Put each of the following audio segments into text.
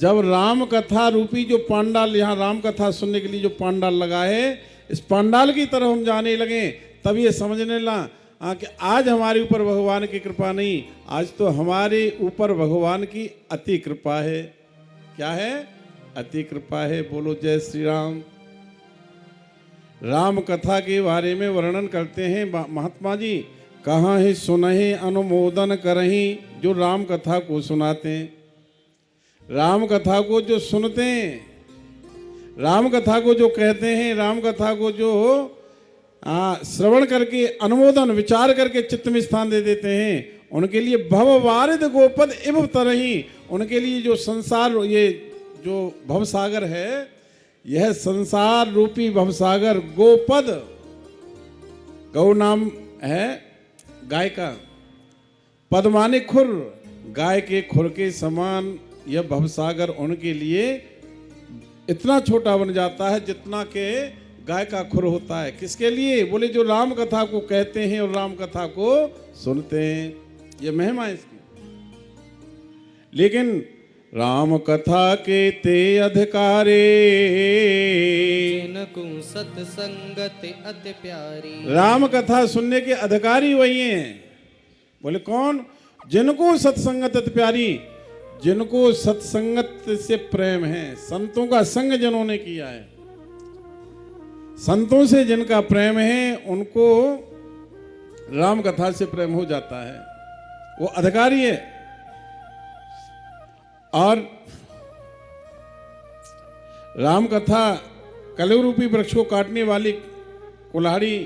जब राम कथा रूपी जो पांडाल, यहाँ राम कथा सुनने के लिए जो पांडाल लगा है, इस पांडाल की तरफ हम जाने लगे, तब ये समझने लगा कि आज हमारे ऊपर भगवान की कृपा नहीं, आज तो हमारे ऊपर भगवान की अति कृपा है। क्या है? अति कृपा है। बोलो जय श्री राम। राम कथा के बारे में वर्णन करते हैं महात्मा जी, कहाँ है सुनहि अनुमोदन करही, जो राम कथा को सुनाते हैं, राम कथा को जो सुनते हैं, राम कथा को जो कहते हैं, राम कथा को जो श्रवण करके अनुमोदन विचार करके चित्त में स्थान दे देते हैं, उनके लिए भव वारिद गोपद इव तरही, उनके लिए जो संसार, ये जो भवसागर है, यह संसार रूपी भवसागर, गोपद, गौ नाम है गाय का, पद माने खुर, गाय के खुर के समान यह भवसागर उनके लिए इतना छोटा बन जाता है जितना के गाय का खुर होता है। किसके लिए? बोले जो राम कथा को कहते हैं और राम कथा को सुनते हैं, यह महिमा है इसकी। लेकिन राम कथा के ते अधिकारे, सत्संगत अति प्यारी। राम कथा सुनने के अधिकारी वही हैं। बोले कौन? जिनको सत्संगत अति प्यारी, जिनको सत्संगत से प्रेम है, संतों का संग जिन्होंने किया है, संतों से जिनका प्रेम है, उनको राम कथा से प्रेम हो जाता है, वो अधिकारी है। और राम कथा कलयुग रूपी वृक्ष को काटने वाली कुल्हाड़ी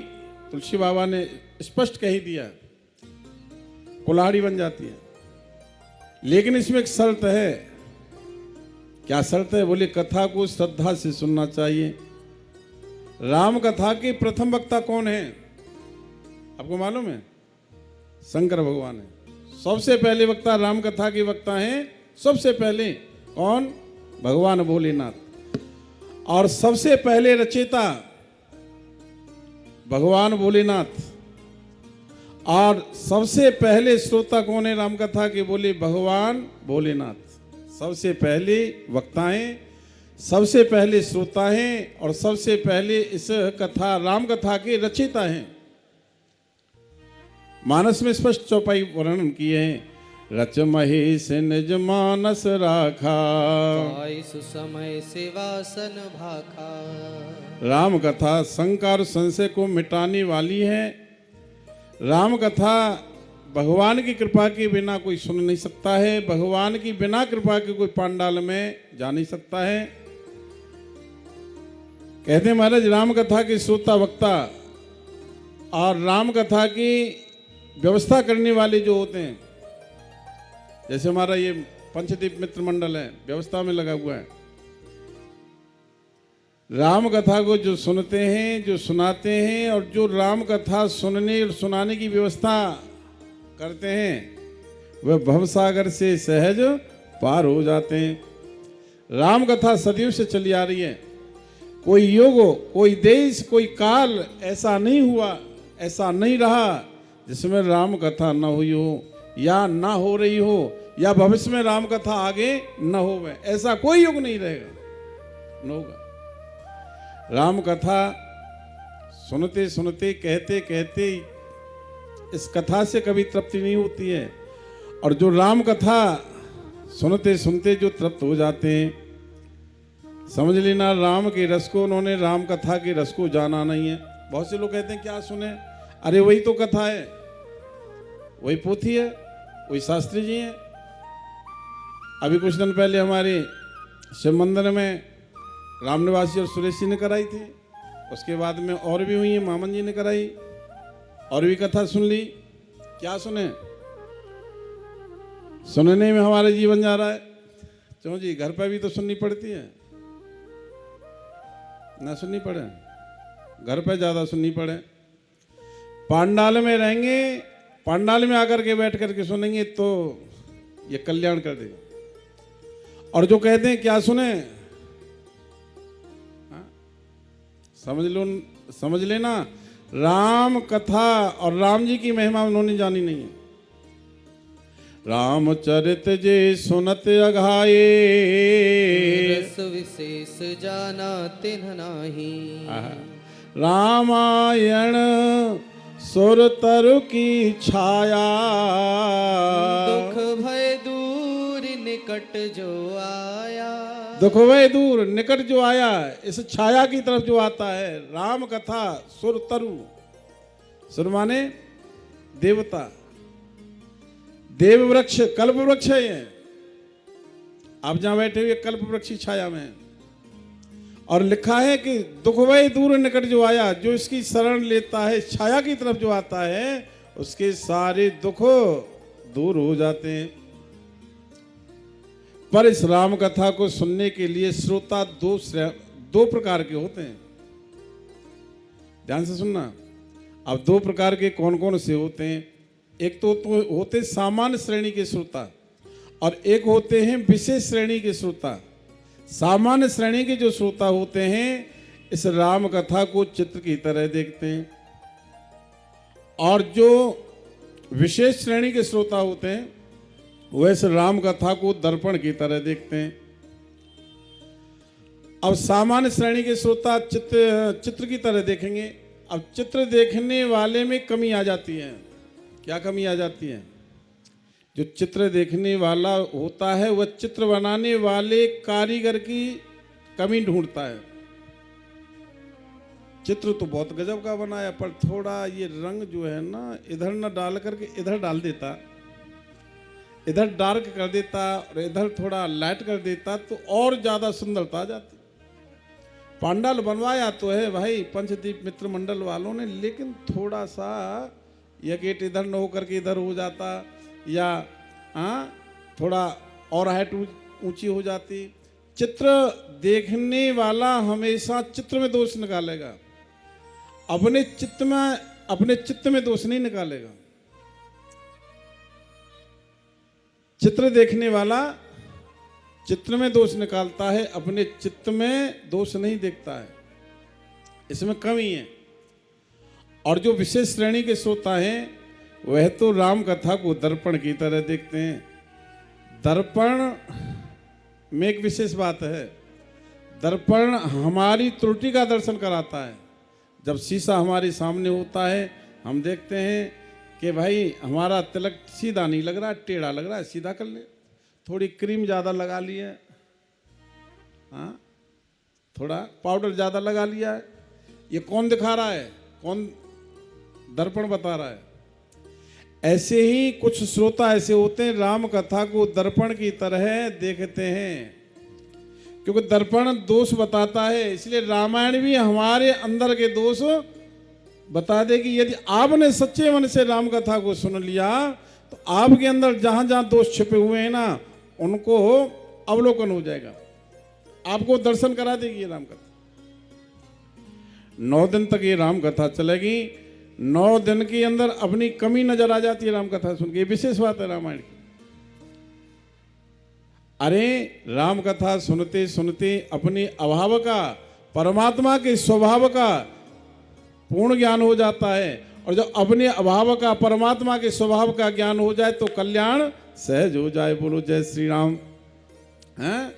तुलसी बाबा ने स्पष्ट कही दिया, कुल्हाड़ी बन जाती है। लेकिन इसमें एक शर्त है। क्या शर्त है? बोले कथा को श्रद्धा से सुनना चाहिए। राम कथा के प्रथम वक्ता कौन है? आपको मालूम है? शंकर भगवान है। सबसे पहले वक्ता राम कथा के वक्ता हैं। सबसे पहले कौन? भगवान भोलेनाथ। और सबसे पहले रचयिता भगवान भोलेनाथ। और सबसे पहले श्रोता कौन है राम कथा के? बोले भगवान भोलेनाथ। सबसे पहले वक्ताएं, सबसे पहले श्रोता हैं, और सबसे पहले इस कथा राम कथा के रचयिता हैं। मानस में स्पष्ट चौपाई वर्णन किए हैं। रच महेश निज मानस राखा, समय सेवासन भाखा। राम कथा शंका और संशय को मिटाने वाली है। राम कथा भगवान की कृपा के बिना कोई सुन नहीं सकता है। भगवान की बिना कृपा के कोई पांडाल में जा नहीं सकता है। कहते हैं महाराज, राम कथा के श्रोता वक्ता और राम कथा की व्यवस्था करने वाले जो होते हैं, जैसे हमारा ये पंचदीप मित्र मंडल है, व्यवस्था में लगा हुआ है। राम कथा को जो सुनते हैं, जो सुनाते हैं, और जो राम कथा सुनने और सुनाने की व्यवस्था करते हैं, वह भवसागर से सहज पार हो जाते हैं। राम कथा सदियों से चली आ रही है। कोई युग, कोई देश, कोई काल ऐसा नहीं हुआ, ऐसा नहीं रहा जिसमें राम कथा न हुई हो, या ना हो रही हो, या भविष्य में राम कथा आगे न हो। ऐसा कोई युग नहीं रहेगा, न होगा। राम कथा सुनते सुनते, कहते कहते इस कथा से कभी तृप्ति नहीं होती है। और जो राम कथा सुनते सुनते जो तृप्त हो जाते हैं, समझ लेना राम के रस को, उन्होंने राम कथा के रस को जाना नहीं है। बहुत से लोग कहते हैं क्या सुने? अरे वही तो कथा है, वही पोथी है, वही शास्त्री जी हैं। अभी कुछ दिन पहले हमारे शिव मंदिर में रामनिवासी और सुरेश जी ने कराई थी। उसके बाद में और भी हुई है, मामन जी ने कराई, और भी कथा सुन ली। क्या सुने? सुनने में हमारा जीवन जा रहा है। क्यों जी? घर पर भी तो सुननी पड़ती है ना? सुननी पड़े, घर पर ज्यादा सुननी पड़े। पांडाल में रहेंगे, पांडाल में आकर के बैठ करके सुनेंगे तो ये कल्याण कर देगा। और जो कहते हैं क्या सुने, समझ लेना, राम कथा और राम जी की महिमा उन्होंने जानी नहीं है। रामचरित जे सुनत अघाये। रस विशेष जाना तिन्ह नाही। रामायण सुर तरु की छाया। दुख भय दूर निकट जो आया। दुख भय दूर निकट जो आया, इस छाया की तरफ जो आता है। राम कथा सुर तरु, सुर माने देवता, देव वृक्ष, कल्प वृक्ष है ये। आप जहां बैठे हुए कल्प वृक्ष की छाया में, और लिखा है कि दुख भय दूर निकट जो आया, जो इसकी शरण लेता है, छाया की तरफ जो आता है, उसके सारे दुख दूर हो जाते हैं। पर इस राम कथा को सुनने के लिए श्रोता दो प्रकार के होते हैं। ध्यान से सुनना। अब दो प्रकार के कौन कौन से होते हैं? एक तो होते सामान्य श्रेणी के श्रोता, और एक होते हैं विशेष श्रेणी के श्रोता। सामान्य श्रेणी के जो श्रोता होते हैं इस राम कथा को चित्र की तरह देखते हैं, और जो विशेष श्रेणी के श्रोता होते हैं वह इस राम कथा को दर्पण की तरह देखते हैं। अब सामान्य श्रेणी के श्रोता चित्र की तरह देखेंगे। अब चित्र देखने वाले में कमी आ जाती है। क्या कमी आ जाती है? जो चित्र देखने वाला होता है वह चित्र बनाने वाले कारीगर की कमी ढूंढता है। चित्र तो बहुत गजब का बनाया, पर थोड़ा ये रंग जो है ना, इधर न डाल करके इधर डाल देता, इधर डार्क कर देता और इधर थोड़ा लाइट कर देता तो और ज्यादा सुंदरता आ जाती। पांडाल बनवाया तो है भाई पंचदीप मित्र मंडल वालों ने, लेकिन थोड़ा सा यह गेट इधर न होकर के इधर हो जाता, या थोड़ा और हाइट ऊंची हो जाती। चित्र देखने वाला हमेशा चित्र में दोष निकालेगा, अपने चित्त में दोष नहीं निकालेगा। चित्र देखने वाला चित्र में दोष निकालता है, अपने चित्त में दोष नहीं देखता है। इसमें कमी है। और जो विशेष श्रेणी के श्रोता हैं वह तो राम कथा को दर्पण की तरह देखते हैं। दर्पण में एक विशेष बात है, दर्पण हमारी त्रुटि का दर्शन कराता है। जब शीशा हमारे सामने होता है हम देखते हैं कि भाई हमारा तिलक सीधा नहीं लग रहा, टेढ़ा लग रहा है, सीधा कर ले। थोड़ी क्रीम ज़्यादा लगा ली है, थोड़ा पाउडर ज़्यादा लगा लिया है, ये कौन दिखा रहा है? कौन? दर्पण बता रहा है। ऐसे ही कुछ श्रोता ऐसे होते हैं राम कथा को दर्पण की तरह देखते हैं, क्योंकि दर्पण दोष बताता है। इसलिए रामायण भी हमारे अंदर के दोष बता देगी। यदि आपने सच्चे मन से राम कथा को सुन लिया तो आपके अंदर जहां जहां दोष छिपे हुए हैं ना, उनको अवलोकन हो जाएगा, आपको दर्शन करा देगी ये राम कथा। 9 दिन तक ये राम कथा चलेगी। 9 दिन के अंदर अपनी कमी नजर आ जाती है राम कथा सुन के। विशेष बात है रामायण की। अरे राम कथा सुनते सुनते अपने अभाव का, परमात्मा के स्वभाव का पूर्ण ज्ञान हो जाता है। और जब अपने अभाव का, परमात्मा के स्वभाव का ज्ञान हो जाए तो कल्याण सहज हो जाए। बोलो जय श्री राम। हैं?